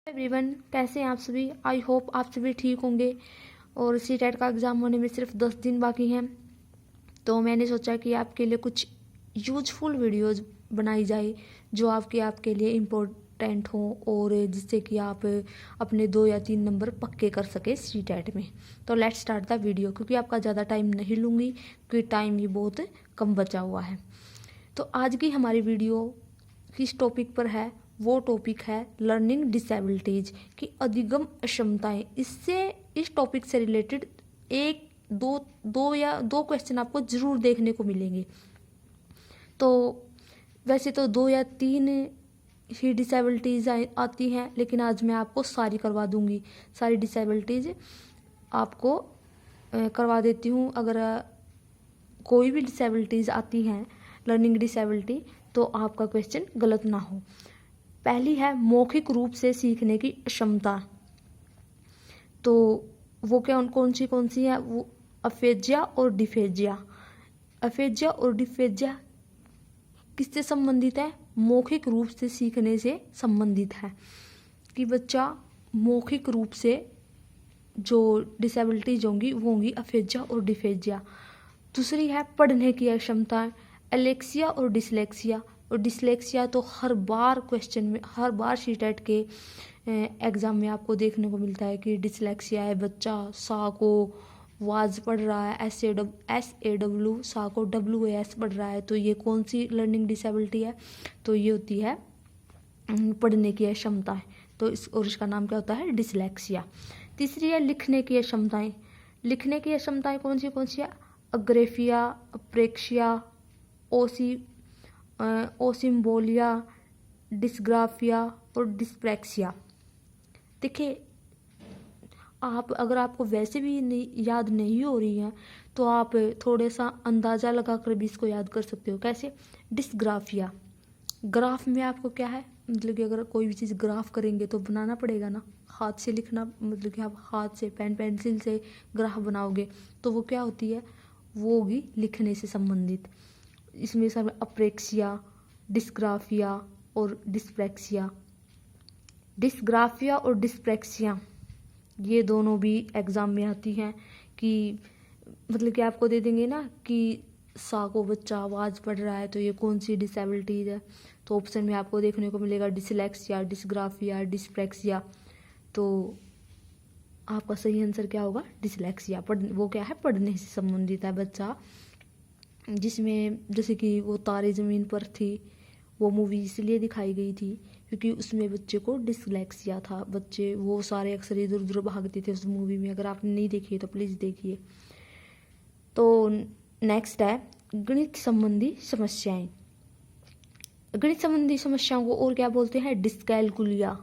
Everyone, कैसे हैं आप सभी। आई होप आप सभी ठीक होंगे। और सीटेट का एग्ज़ाम होने में सिर्फ 10 दिन बाकी हैं, तो मैंने सोचा कि आपके लिए कुछ यूजफुल वीडियोस बनाई जाए जो आपके लिए इम्पोर्टेंट हो और जिससे कि आप अपने 2 या 3 नंबर पक्के कर सके सीटेट में। तो लेट्स स्टार्ट द वीडियो, क्योंकि आपका ज़्यादा टाइम नहीं लूँगी क्योंकि टाइम ही बहुत कम बचा हुआ है। तो आज की हमारी वीडियो किस टॉपिक पर है, वो टॉपिक है लर्निंग डिसेबिलिटीज की अधिगम अक्षमताएं। इस टॉपिक से रिलेटेड दो क्वेश्चन आपको जरूर देखने को मिलेंगे। तो वैसे तो 2 या 3 ही डिसेबिलिटीज आती हैं, लेकिन आज मैं आपको सारी करवा दूंगी। सारी डिसेबिलिटीज आपको करवा देती हूँ। अगर कोई भी डिसेबिलिटीज आती हैं, लर्निंग डिसेबिलिटी, तो आपका क्वेश्चन गलत ना हो। पहली है मौखिक रूप से सीखने की क्षमता। तो वो कौन सी है? वो अफेजिया और डिफेजिया। अफेजिया और डिफेजिया किससे संबंधित है? मौखिक रूप से सीखने से संबंधित है कि बच्चा मौखिक रूप से जो डिसेबिलिटीज होंगी वो होंगी अफेजिया और डिफेजिया। दूसरी है पढ़ने की अक्षमता, एलेक्सिया और डिसलेक्सिया। और डिसलेक्सिया तो हर बार क्वेश्चन में, हर बार सीटेट के एग्ज़ाम में आपको देखने को मिलता है कि डिसलेक्सिया है, बच्चा सा को वाज पढ़ रहा है, SAW सा को WAS पढ़ रहा है। तो ये कौन सी लर्निंग डिसेबिलिटी है? तो ये होती है पढ़ने की अक्षमता है। तो इसका नाम क्या होता है? डिसलेक्सिया। तीसरी है लिखने की अक्षमताएं। लिखने की अक्षमताएं कौन सी है? अग्रेफिया, अप्रेक्सिया, ओसिम्बोलिया, डिस्ग्राफिया और डिस्प्रैक्सिया। देखिए, अगर आपको वैसे भी याद नहीं हो रही है तो आप थोड़ा सा अंदाज़ा लगाकर भी इसको याद कर सकते हो। कैसे? डिस्ग्राफिया, ग्राफ में आपको क्या है, मतलब कि अगर कोई भी चीज़ ग्राफ करेंगे तो बनाना पड़ेगा ना, हाथ से लिखना, मतलब कि आप हाथ से पेंसिल से ग्राफ बनाओगे तो वो क्या होती है? वो होगी लिखने से संबंधित। इसमें सब अप्रेक्सिया, डिस्ग्राफिया और डिस्प्रैक्सिया। डिस्ग्राफिया और डिस्प्रैक्सिया ये दोनों भी एग्ज़ाम में आती हैं कि मतलब कि आपको दे देंगे ना कि सा को बच्चा आवाज़ पढ़ रहा है, तो ये कौन सी डिसेबिलिटीज है? तो ऑप्शन में आपको देखने को मिलेगा डिसलेक्सिया, डिस्ग्राफिया, डिस्प्रैक्सिया। तो आपका सही आंसर क्या होगा? डिसलेक्सिया। वो क्या है? पढ़ने से संबंधित है बच्चा, जिसमें जैसे कि वो तारे ज़मीन पर थी, वो मूवी इसलिए दिखाई गई थी क्योंकि उसमें बच्चे को डिसलेक्सिया था। बच्चे वो सारे अक्सर इधर उधर भागते थे उस मूवी में। अगर आपने नहीं देखी है तो प्लीज़ देखिए। तो नेक्स्ट है गणित संबंधी समस्याएं। गणित संबंधी समस्याओं को और क्या बोलते हैं? डिस्कैलकुलिया।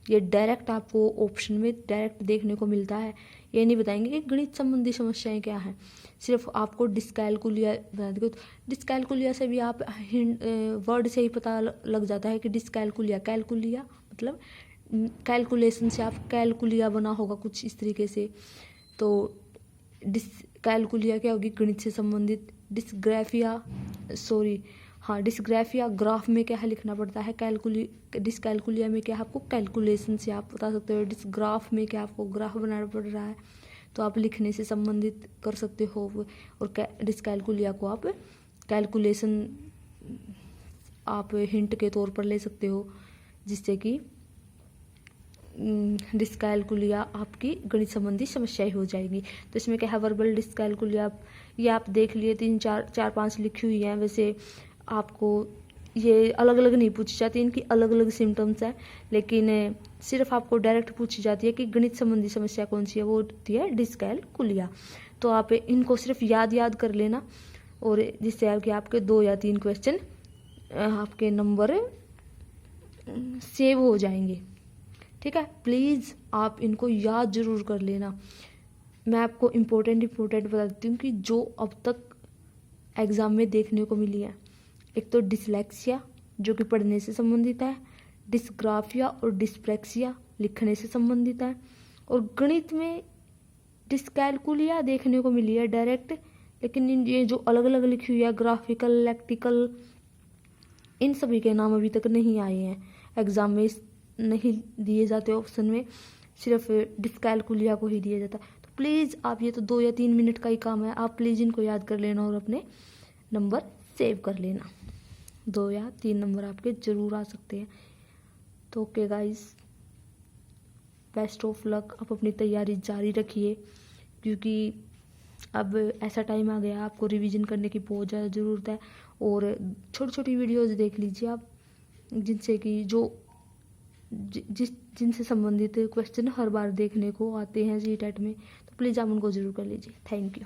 ये डायरेक्ट आपको ऑप्शन में डायरेक्ट देखने को मिलता है। ये नहीं बताएंगे कि गणित संबंधी समस्याएं क्या हैं, सिर्फ आपको डिस्कैलकुलिया बता देंगे। तो डिस्कैलकुलिया से भी आप वर्ड से ही पता लग जाता है कि डिस्कैलकुलिया, कैलकुलिया मतलब कैलकुलेशन से आप कैलकुलिया बना होगा कुछ इस तरीके से। तो डिस्कैलकुलिया क्या होगी? गणित से संबंधित। डिस्ग्राफिया ग्राफ में क्या है? लिखना पड़ता है। डिस्कैलकुलिया में क्या है? आपको कैलकुलेशन से आप बता सकते हो। डिस्ग्राफ में क्या आपको ग्राफ बनाना पड़ रहा है, तो आप लिखने से संबंधित कर सकते हो। और डिस्कैलकुलिया को आप कैलकुलेशन आप हिंट के तौर पर ले सकते हो, जिससे कि डिस्कैलकुलिया आपकी गणित संबंधी समस्याएं हो जाएगी। तो इसमें क्या है? वर्बल डिस्कैलकुलिया, ये आप देख लिए 3-4-5 लिखी हुई हैं। वैसे आपको ये अलग अलग नहीं पूछी जाती, इनकी अलग अलग सिम्टम्स हैं, लेकिन सिर्फ आपको डायरेक्ट पूछी जाती है कि गणित संबंधी समस्या कौन सी है, वो होती है डिस्कैलकुलिया। तो आप इनको सिर्फ याद कर लेना, और जिससे आपके 2 या 3 क्वेश्चन आपके नंबर सेव हो जाएंगे। ठीक है, प्लीज़ आप इनको याद जरूर कर लेना। मैं आपको इम्पोर्टेंट बता देती हूँ कि जो अब तक एग्ज़ाम में देखने को मिली है। एक तो डिसलेक्सिया जो कि पढ़ने से संबंधित है, डिस्ग्राफिया और डिस्प्रैक्सिया लिखने से संबंधित है, और गणित में डिस्कैलकुलिया देखने को मिली है डायरेक्ट, लेकिन ये जो अलग अलग लिखी हुई है ग्राफिकल, लैक्टिकल, इन सभी के नाम अभी तक नहीं आए हैं एग्ज़ाम में। नहीं दिए जाते ऑप्शन में, सिर्फ डिस्कैलकुलिया को ही दिया जाता है। तो प्लीज़ आप, ये तो 2 या 3 मिनट का ही काम है, आप प्लीज़ इनको याद कर लेना और अपने नंबर सेव कर लेना। 2 या 3 नंबर आपके ज़रूर आ सकते हैं। तो okay guys, best of luck. आप अपनी तैयारी जारी रखिए, क्योंकि अब ऐसा टाइम आ गया, आपको रिवीजन करने की बहुत ज़्यादा ज़रूरत है। और छोटी छोटी वीडियोज़ देख लीजिए आप, जिनसे कि जिनसे संबंधित क्वेश्चन हर बार देखने को आते हैं CTET में, तो प्लीज़ आप उनको ज़रूर कर लीजिए। Thank you.